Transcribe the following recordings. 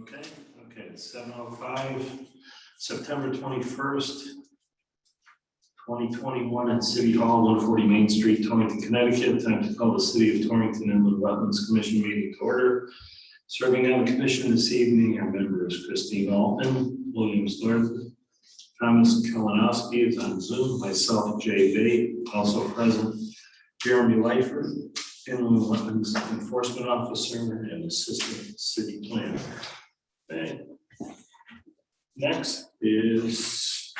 Okay, it's 7:05, September 21st, 2021 at City Hall, 140 Main Street, Torrington, Connecticut. Time to call the City of Torrington Inland Wetlands Commission meeting to order. Serving on the commission this evening are members Christine Altman, William Thornton, Thomas Kalinowski is on Zoom, myself, Jay Bate, also present, Jeremy Leifer, Inland Wetlands Enforcement Officer and Assistant City Planner. Okay. Next is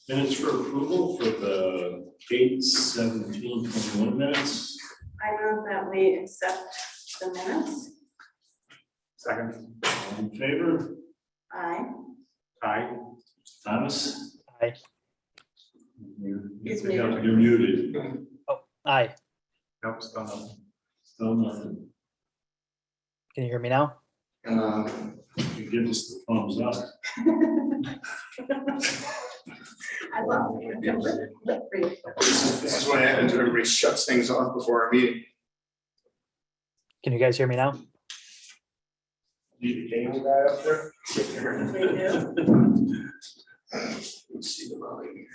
minutes for approval for the 8/17/21 minutes. I move that we accept the minutes. Second. All in favor? Aye. Aye. Thomas? Aye. He's You're muted. muted. Oh, aye. Nope, still nothing. Still nothing. Can you hear me now? You give us the thumbs up. I love it. This is what happens when everybody shuts things off before our meeting. Can you guys hear me now? Need a cable guy up there? Let's see the volume here.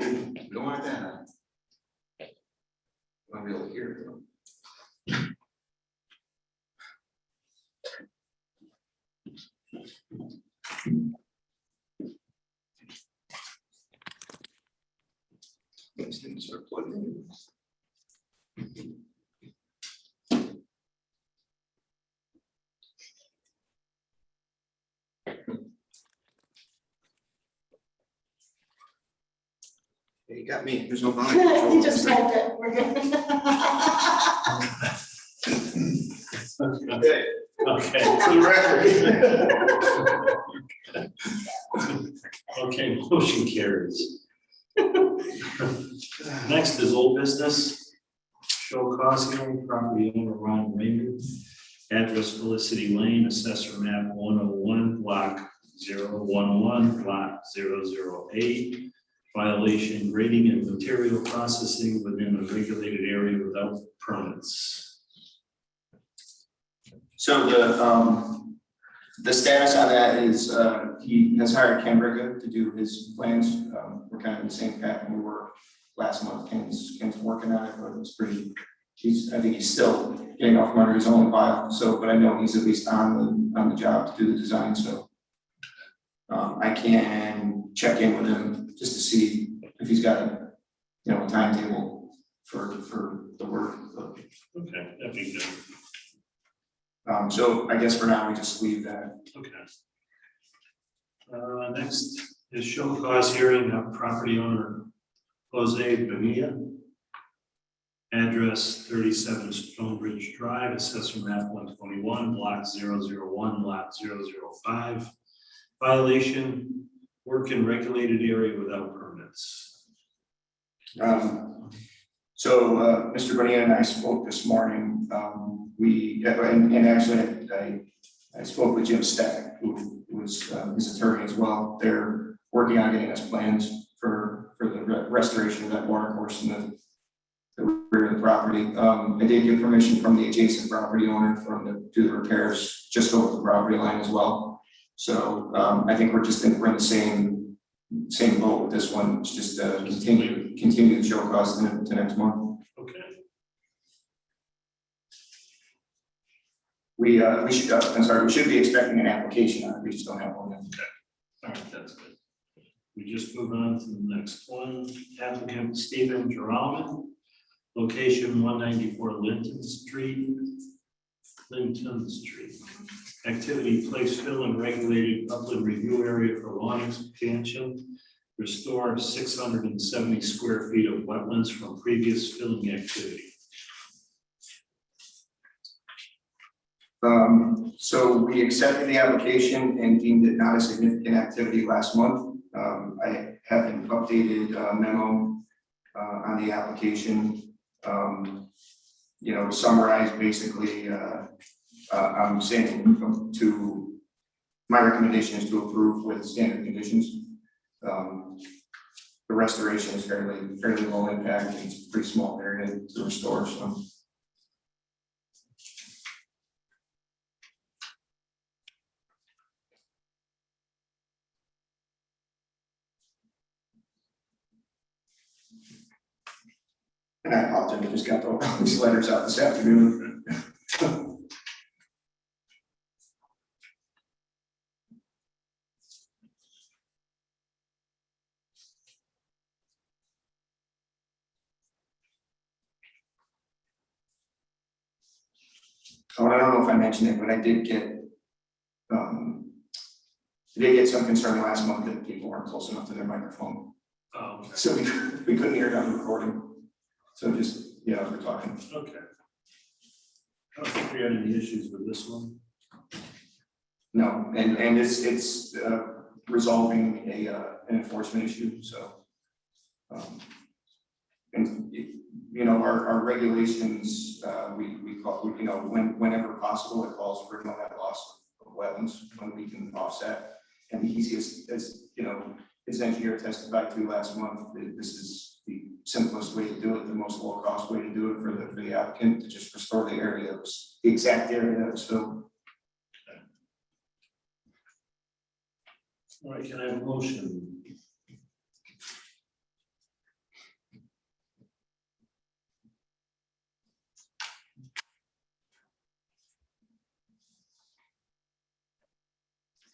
Ooh, don't like that. I'll be able to hear it though. These things are plugged in. Yeah, you got me. There's no volume control. He just typed it. We're good. Okay, Okay. for the record. Okay, motion carries. Next is old business. Show cause hearing, property owner Ron Raymond, address Felicity Lane, assessor map 101, block 011, lot 008. Violation grading and material processing within a regulated area without permits. So the status on that is he has hired Ken Briga to do his plans. We're kind of in the same pattern we were last month. Ken's working on it, but it's pretty. I think he's still getting off from under his own pile. So, but I know he's at least on the job to do the design. So I can check in with him just to see if he's got a timetable for the work. Okay, that'd be good. So I guess for now we just leave that. Okay. Next is show cause hearing of property owner Jose Bonilla. Address 37 Stonebridge Drive, assessor map 121, block 001, lot 005. Violation, work in regulated area without permits. Mr. Bonilla and I spoke this morning. And actually I spoke with Jim Stack, who was his attorney as well. They're working on getting us plans for the restoration of that water course in the rear of the property. I did get permission from the adjacent property owner to do the repairs just over the property line as well. So I think we're in the same boat with this one. It's just continue the show cause to next month. Okay. We should be expecting an application on it. We just don't have one yet. All right, that's good. We just move on to the next one. Applicant Stephen Geralman, location 194 Linton Street. Activity place fill and regulated upland review area for lawn expansion. Restore 670 square feet of wetlands from previous filling activity. So we accepted the application and deemed it not a significant activity last month. I have an updated memo on the application. Summarize basically, I'm saying my recommendation is to approve with standard conditions. The restoration is fairly low impact. It's a pretty small area to restore, so. And I apologize, I just got all these letters out this afternoon. Oh, I don't know if I mentioned it, but I did get some concern last month that people weren't close enough to their microphone. Oh, okay. So we couldn't hear it on the recording. So just, yeah, we're talking. Okay. I don't think we had any issues with this one. No, and it's resolving an enforcement issue, so. And you know, our regulations, we call, you know, whenever possible, it calls for no net loss of wetlands when we can offset. And the easiest, as you know, his engineer testified to last month, that this is the simplest way to do it, the most low cost way to do it for the applicant, to just restore the area that was, the exact area that was filled. All right, can I have a motion?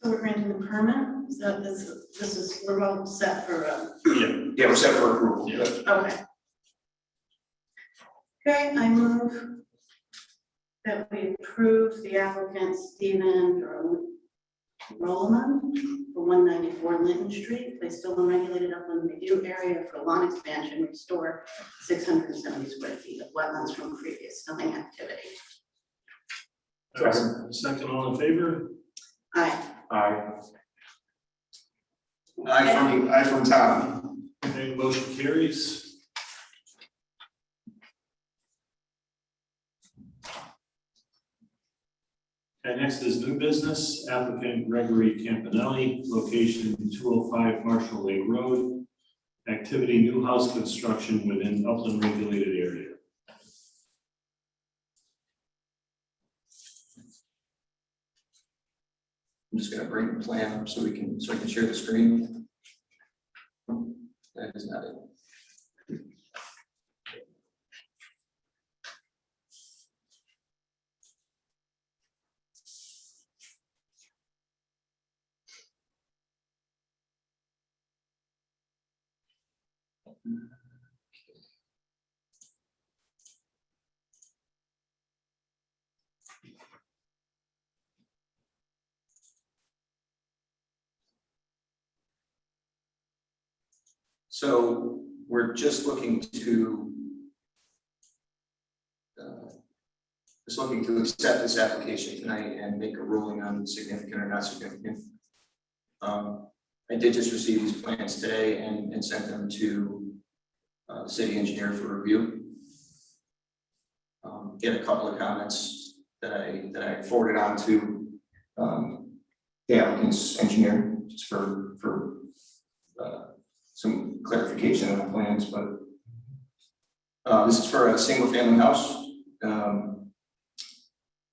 So we're granting the permit, so this is, we're all set for, Yeah, we're set for approval. Yeah. okay. Okay, I move that we approve the applicant Stephen Rollman for 194 Linton Street, place still unregulated upland review area for lawn expansion, restore 670 square feet of wetlands from previous filling activity. Second, all in favor? Aye. I from Tom. Okay, motion carries. Okay, next is new business, applicant Gregory Campanelli, location 205 Marshall Lake Road. Activity, new house construction within upland regulated area. I'm just gonna bring the plan up so I can share the screen. That is not it. So we're just looking to accept this application tonight and make a ruling on significant or not significant. I did just receive these plans today and sent them to the city engineer for review. Get a couple of comments that I forwarded on to the applicant's engineer just for some clarification on the plans, but this is for a single family house.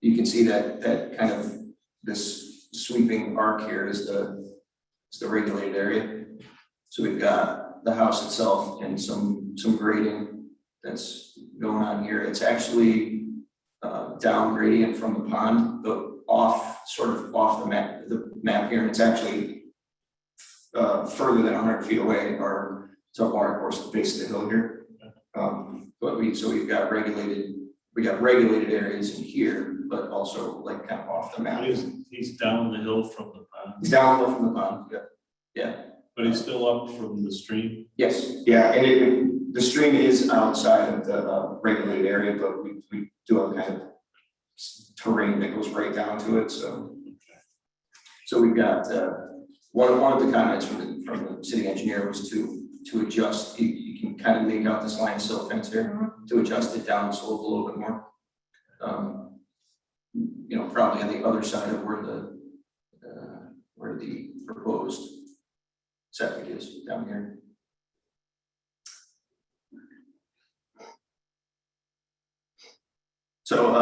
You can see that kind of this sweeping arc here is the regulated area. So we've got the house itself and some grading that's going on here. It's actually down gradient from the pond, but sort of off the map here, and it's actually further than 100 feet away, or so water course at the base of the hill here. But we've got regulated areas in here, but also like kind of off the map. He's down the hill from the pond. He's down the hill from the pond. Yeah. But he's still up from the stream. Yes. Yeah, and the stream is outside of the regulated area, but we do have kind of terrain that goes right down to it. So we've got one of the comments from the city engineer was to adjust. You can kind of make out this line of silt fence here to adjust it down slope a little bit more. You know, probably on the other side of where the proposed septic is down here. So,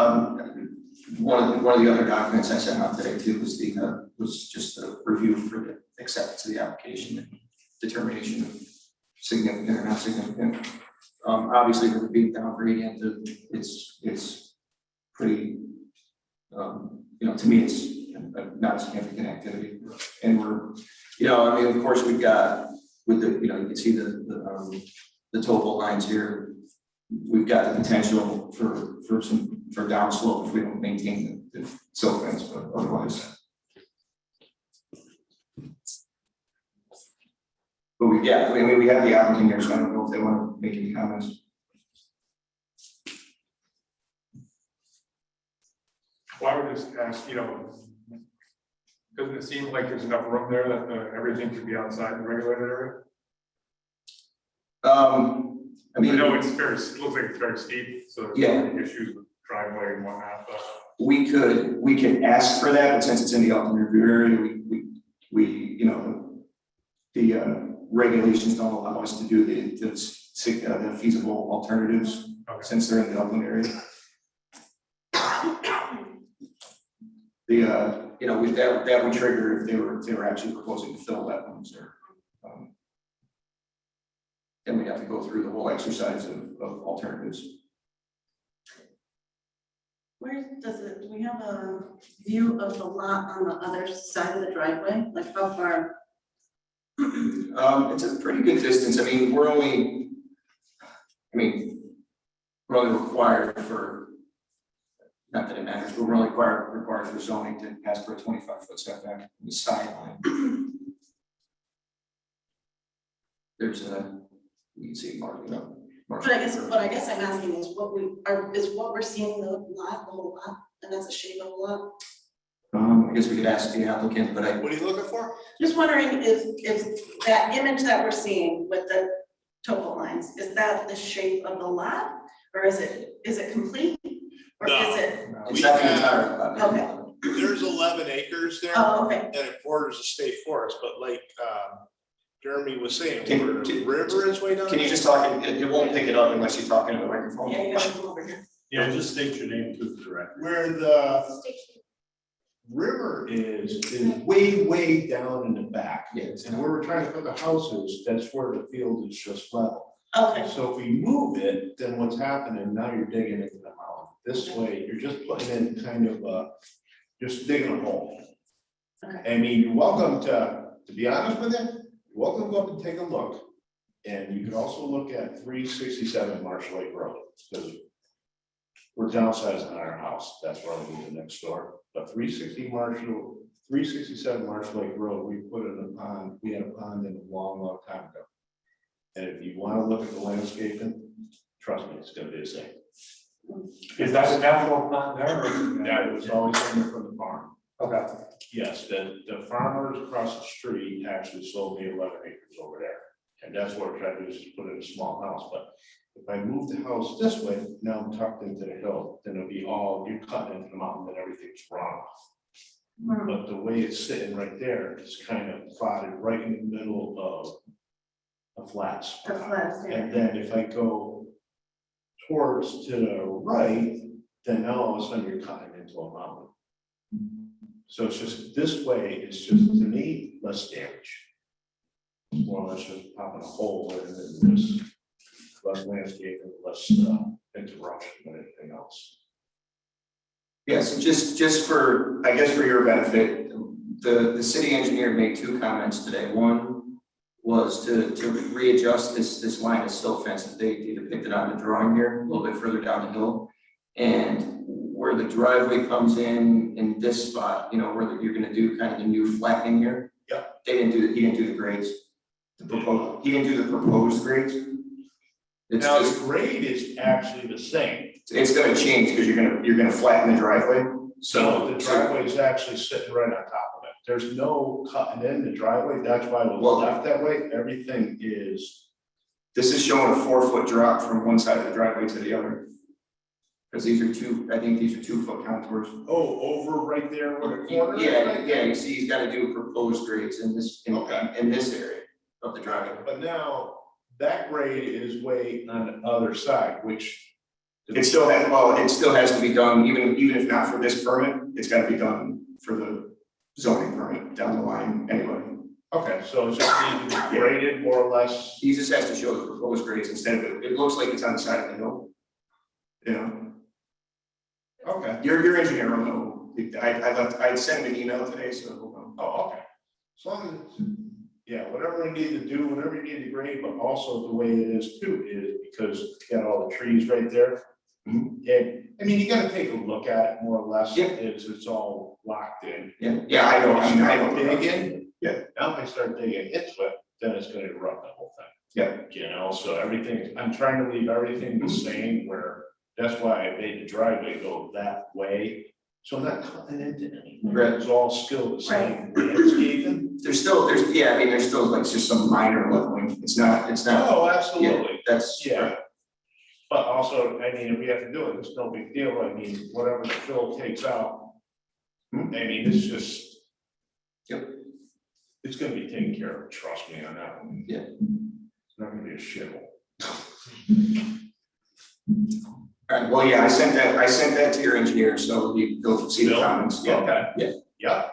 one of the other documents I sent out today too was just a review for the acceptance of the application and determination of significant or not significant. Obviously with the being down gradient, it's pretty, to me, it's not a significant activity. And we're, I mean, of course we've got with the, you can see the topo lines here. We've got the potential for downslope if we don't maintain the silt fence, but otherwise. But we have the applicant here, so I don't know if they want to make any comments. Well, I would just ask, doesn't it seem like there's enough room there that everything could be outside the regulated area? I mean, I know it looks like it's very steep, so there's Yeah. probably issues with driveway and whatnot, but. we can ask for that, but since it's in the upland review area, the regulations don't allow us to do the feasible alternatives Okay. since they're in the upland area. That would trigger if they were actually proposing to fill wetlands or. Then we'd have to go through the whole exercise of alternatives. Where do we have a view of the lot on the other side of the driveway? Like how far? It's a pretty good distance. I mean, we're only required for, not that it matters, but we're only required for zoning to ask for a 25-foot setback from the sideline. There's you can see mark. But I guess I'm asking is what we're seeing the whole lot, and that's the shape of the lot. I guess we could ask the applicant, but What are you looking for? Just wondering if that image that we're seeing with the topo lines, is that the shape of the lot? Or is it complete? Or No. is it, it's not the entire lot. Okay. There's 11 acres there. oh, okay, And it borders the state forest, but like Jeremy was saying, Can- where the river is way down. Can you just talk? It won't pick it up unless you talk into the microphone. yeah, you gotta come over here. Yeah, just state your name to the director. Where the river is way down in the back. Yes. And where we're trying to put the houses, that's where the field is just level. Okay, So if we move it, then what's happening, now you're digging into the mountain. This way, you're just putting in kind of just digging a hole. Okay. I mean, you're welcome to be honest with you, you're welcome to go up and take a look. And you can also look at 367 Marsh Lake Road, because we're downsizing our house, that's where we live next door. But 367 Marsh Lake Road, we put in a pond, we had a pond in a long time ago. And if you want to look at the landscaping, trust me, it's gonna be the same. Is that a natural pond there? Or? Yeah, it was always in from the farm. Okay. Yes, the farmers across the street actually sold me 11 acres over there. And that's what we're trying to do, is just put in a small house. But if I move the house this way, now I'm tucked into the hill, then it'll be you're cutting into the mountain and everything's runoff. But the way it's sitting right there is kind of plotted right in the middle of a flat spot. the flats, yeah. And then if I go towards to the right, then now all of a sudden you're cutting into a mountain. So it's just, this way, it's just, to me, less damage. More or less just popping a hole in and then just less landscaping, less interruption than anything else. Yes, just for, I guess for your benefit, the city engineer made two comments today. One was to readjust this line of silt fence that they depicted on the drawing here, a little bit further down the hill. And where the driveway comes in this spot, where you're gonna do kind of the new flattening here. Yeah. He didn't do the grades. He didn't do the proposed grades. It's Now, just, the grade is actually the same. it's gonna change because you're gonna flatten the driveway. So the driveway is actually sitting right on top of it. There's no cutting in the driveway. That's why it was left that way. Everything is. This is showing a 4-foot drop from one side of the driveway to the other. Because these are 2-foot contours. Oh, over right there where the corner is. Yeah, you see, he's got to do proposed grades in this area of the driveway. But now that grade is way on the other side, which It still has, well, it still has to be done, even if not for this permit, it's gotta be done for the zoning permit down the line anyway. Okay, so it's just needs to be graded more or less. He just has to show the proposed grades instead of it looks like it's on the side of the hill. You know, Okay, your engineer will know. I sent him an email today, so he'll know. oh, okay. As long as, yeah, whatever you need to do, whatever you need to grade, but also the way it is too, is because you got all the trees right there. Mhm. And, I mean, you gotta take a look at it more or less, Yeah. it's all locked in. Yeah, I know, I know. Digging. Yeah. Now if I start digging into it, then it's gonna erupt the whole thing. Yeah. You know, so everything, I'm trying to leave everything the same where, that's why I made the driveway go that way. So I'm not cutting into anything. Right. It's all still the same landscaping. There's still like just some minor leveling. It's not. Oh, absolutely. That's. Yeah. But also, I mean, if we have to do it, it's no big deal. I mean, whatever the fill takes out. I mean, it's just. Yep. It's gonna be taken care of, trust me on that one. Yeah. It's not gonna be a shithole. All right, well, yeah, I sent that to your engineer, so you'll see the Bill? comments. Yeah. Okay. Yeah. Yeah.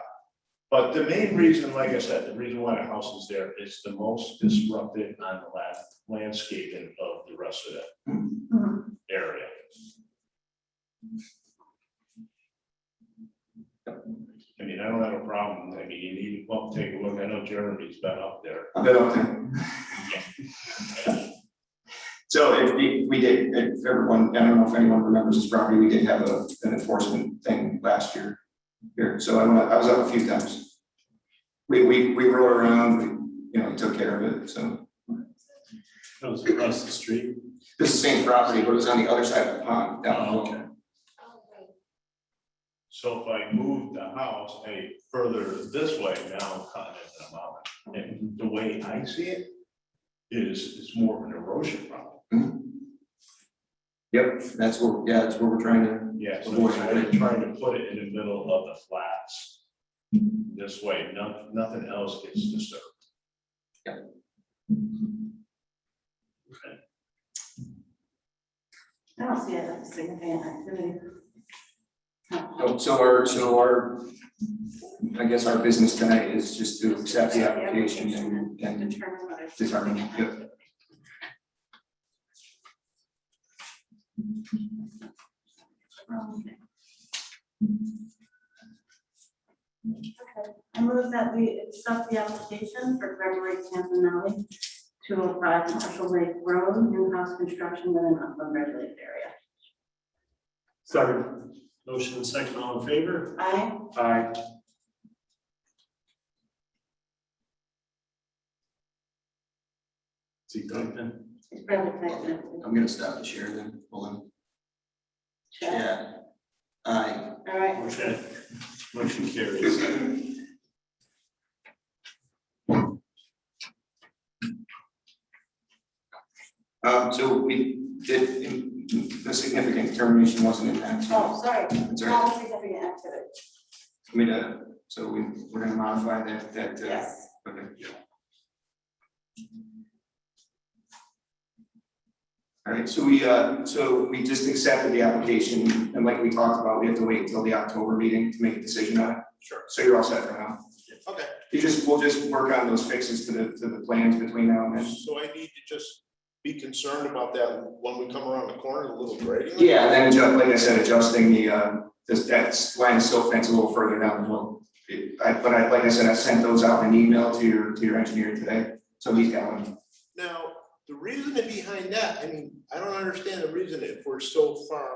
But the main reason, like I said, the reason why the house is there is the most disruptive on the landscaping of the rest of that Mhm. area. I mean, I don't have a problem. I mean, you need to come up, take a look. I know Jeremy's been up there. I've been up there. So if everyone, I don't know if anyone remembers this property, we did have an enforcement thing last year here. So I was up a few times. We rode around, we took care of it. So That was across the street. this is the same property, but it was on the other side of the pond down the Oh, hill. okay. So if I move the house any further this way, now I'm cutting into the mountain. And the way I see it is it's more of an erosion problem. Yep, that's what we're trying to. Yeah, so I'm trying to put it in the middle of the flats. This way, nothing else gets disturbed. I don't see it as significant activity. So our, I guess our business tonight is just to accept the application and Determine whether. it's determine, significant yep. activity. Okay, I move that we accept the application for Gregory Campanelli, 205 Marshall Lake Road, new house construction within upland regulated area. Second. Motion and second, all in favor? Aye. Aye. See, Torrington? It's Bradley Tyson. I'm gonna stop the share then, hold on. Check. Yeah. Aye. All right. Okay. Motion carries. So we did, the significant termination wasn't in that. Oh, sorry. That's all right. Not significant activity. So we're gonna modify that. Yes. Okay. All right, so we just accepted the application, and like we talked about, we have to wait until the October meeting to make a decision on it. Sure. So you're all set for now. Okay. We'll just work on those fixes to the plans between now and then. So I need to just be concerned about that when we come around the corner, the little grading? Yeah, and then adjust, like I said, adjusting that line of silt fence a little further down the hill. Like I said, I sent those out in an email to your engineer today, so he's got one. Now, the reasoning behind that, I mean, I don't understand the reason if we're so far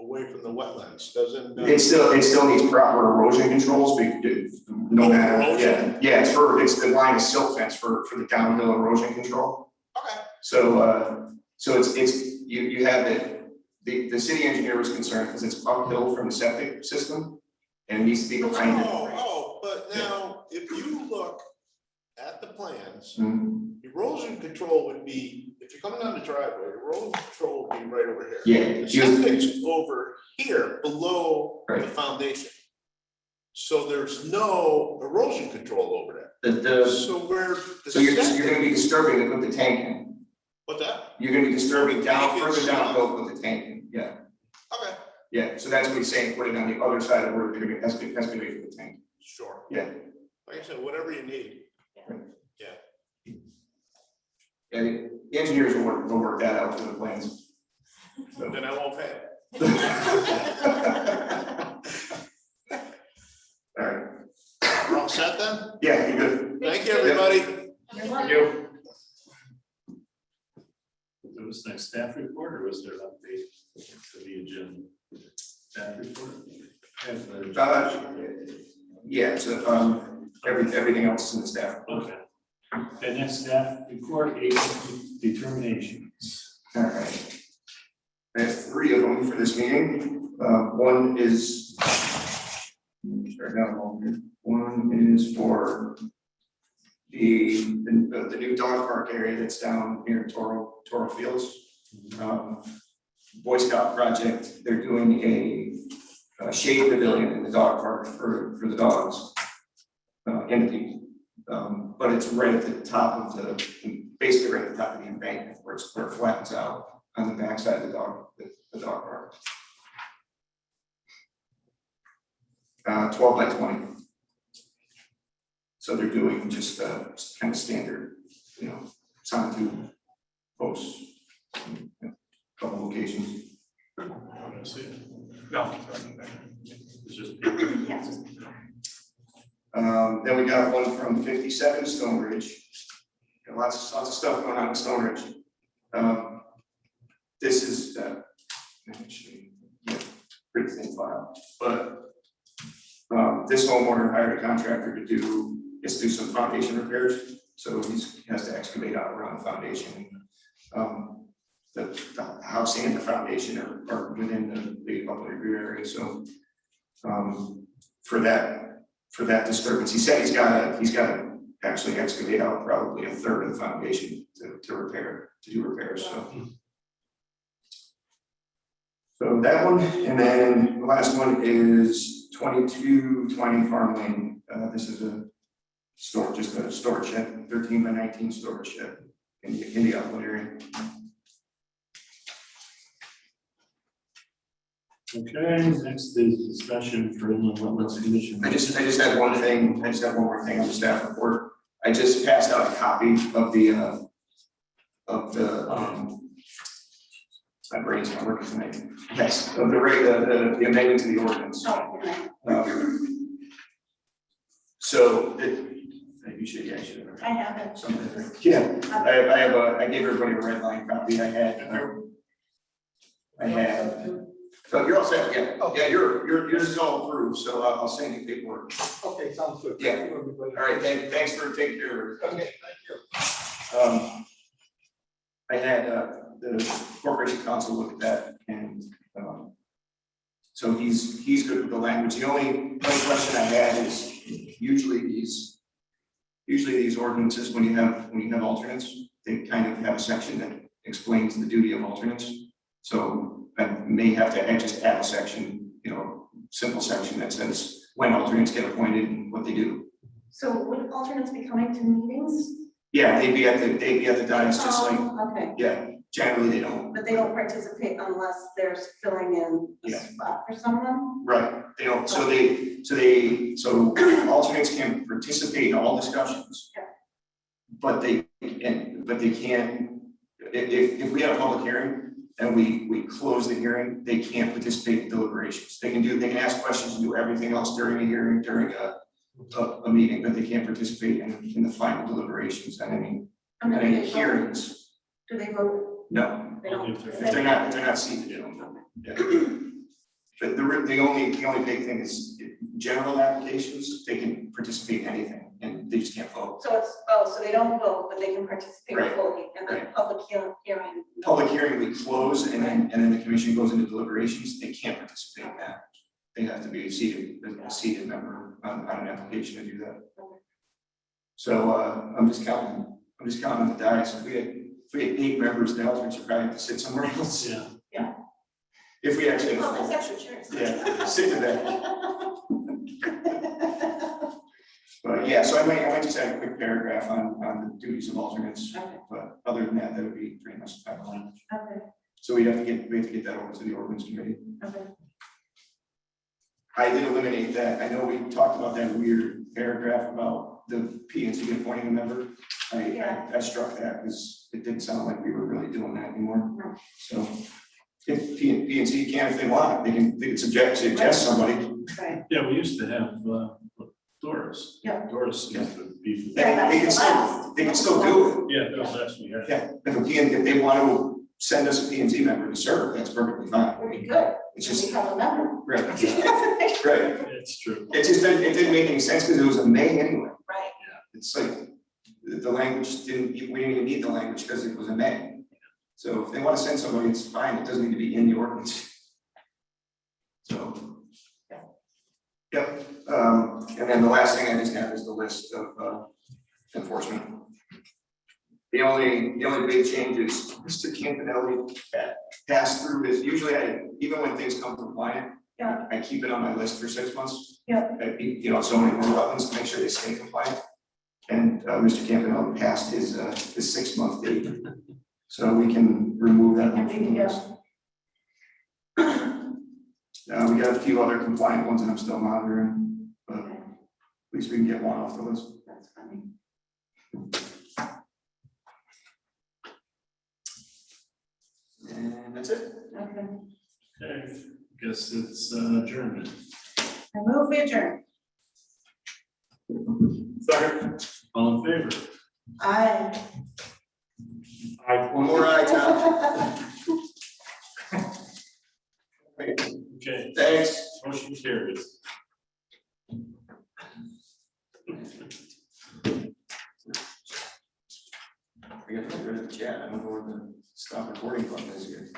away from the wetlands, doesn't. It still needs proper erosion controls, no matter, Erosion? yeah, it's the line of silt fence for the downhill erosion control. Okay. So you have it, the city engineer was concerned because it's uphill from the septic system and it needs to be behind it. But now, if you look at the plans, Mhm. erosion control would be, if you're coming down the driveway, erosion control would be right over here. Yeah. The septic's over here, below the Right. foundation. So there's no erosion control over there. So where. So you're gonna be disturbing it with the tank in. What's that? You're gonna be disturbing down, Tank further is down down. hill with the tank in. yeah, Okay, yeah, so that's what he's saying, put it on the other side of where they're gonna, that's gonna be for the tank. sure. Yeah. Like I said, whatever you need. And the engineers will work that out to the plans. So. Then I won't pay. All right, We're all set then? yeah, you're good. Thank you, everybody. You're welcome. You. There was next staff report, or was there an update to the agenda? Staff report? Have the- Yeah, so, everything else is in the staff. Okay. The next staff report, agent determinations. All right. I have 3 of them for this meeting. One is, start down one. One is for the new dog park area that's down near Toro Fields. Boy Scout project. They're doing a shade pavilion in the dog park for the dogs and the people. But it's right at the top of basically right at the top of the embankment where it flattens out on the backside of the dog park. 12 by 20. So they're doing just kind of standard, sonotube posts, in a couple locations. I don't see it. No. It's just. Yes. Then we got one from 57 Stone Ridge. Got lots of stuff going on in Stone Ridge. This is actually pretty thin file, but this homeowner hired a contractor to do some foundation repairs. So he has to excavate out around the foundation. The house and the foundation are within the upland review area. So for that disturbance, he said he's got to actually excavate out probably a third of the foundation to do repairs. So that one, and then the last one is 2220 Farm Lane. This is a storage shed, 13 by 19 storage shed in the upland area. Okay, next is discussion for inland wetlands commission. I just had one thing. I just have one more thing on the staff report. I just passed out a copy of the my brain's not working tonight. Yes, of the amendment to the ordinance. Oh, okay. So you should have. I have it. Something. Yeah, I gave everybody a red line copy. I had. So you're all set, yeah. Yeah, yours is all approved, so I'll send you paperwork. Okay, sounds good. Yeah. All right, thanks for taking care of it. Okay, thank you. I had the corporation counsel look at that, and so he's good with the language. The only question I had is usually these ordinances, when you have alternates, they kind of have a section that explains the duty of alternates. So I may have to just add a section, simple section that says when alternates get appointed and what they do. So would alternates be coming to meetings? Yeah, they'd be at the dais, just like, Okay, yeah, generally they don't. but they don't participate unless there's filling in a Yeah. spot for someone? Right, they don't, so alternates can participate in all discussions. Yeah. But they can't, if we have a public hearing and we close the hearing, they can't participate in deliberations. They can ask questions and do everything else during a hearing, during a meeting, but they can't participate in the final deliberations and any hearings. Do they vote? No, They don't. If if they're not seated, they don't vote. Yeah. But the only big thing is general applications, they can participate in anything and they just can't vote. So so they don't vote, but they can participate Right. fully, and then Right. public hearing. Public hearing, we close and then the commission goes into deliberations, they can't participate in that. They have to be a seated member on an application to do that. So I'm just counting on the dice. If we had 8 members, the alternates would probably have to sit somewhere else. Yeah. If we actually Oh, have that's a extra chairs. yeah, sit in that. But yeah, so I might just add a quick paragraph on the duties of alternates, Okay. but other than that, that would be pretty much the final language. Okay. So we have to get that over to the ordinance committee. Okay. I did eliminate that. I know we talked about that weird paragraph about the P and Z appointing a member. I struck that because it didn't sound like we were really doing that anymore. Right. So if P and Z can, if they want, they can suggest somebody. Right. Yeah, we used to have Doris. Yeah. Doris used to be. They can still do it. Yeah, that's last week. Yeah, if they want to send us a P and Z member to serve, that's perfectly fine. Would be good. It's We just, have a member. right, right. It's true. It didn't make any sense because it was a May anyway. Right. It's like, the language we didn't even need the language because it was a May. So if they want to send somebody, it's fine, it doesn't need to be in the ordinance. So. Yep, and then the last thing I just have is the list of enforcement. The only big change is Mr. Campanelli passed through his, usually even when things come compliant, Yeah. I keep it on my list for 6 months. Yeah. Zoning board of wetlands to make sure they stay compliant. And Mr. Campanelli passed his 6 month date. So we can remove that one from the list. We got a few other compliant ones that I'm still monitoring, but at least we can get one off the list. That's funny. And that's it. Okay. Okay, guess it's adjournment. I move we adjourn. Second. All in favor? Aye. One more eye, Tom. Okay, Thanks. motion carries. I got to get rid of the chat. I don't know where the stop recording button is here.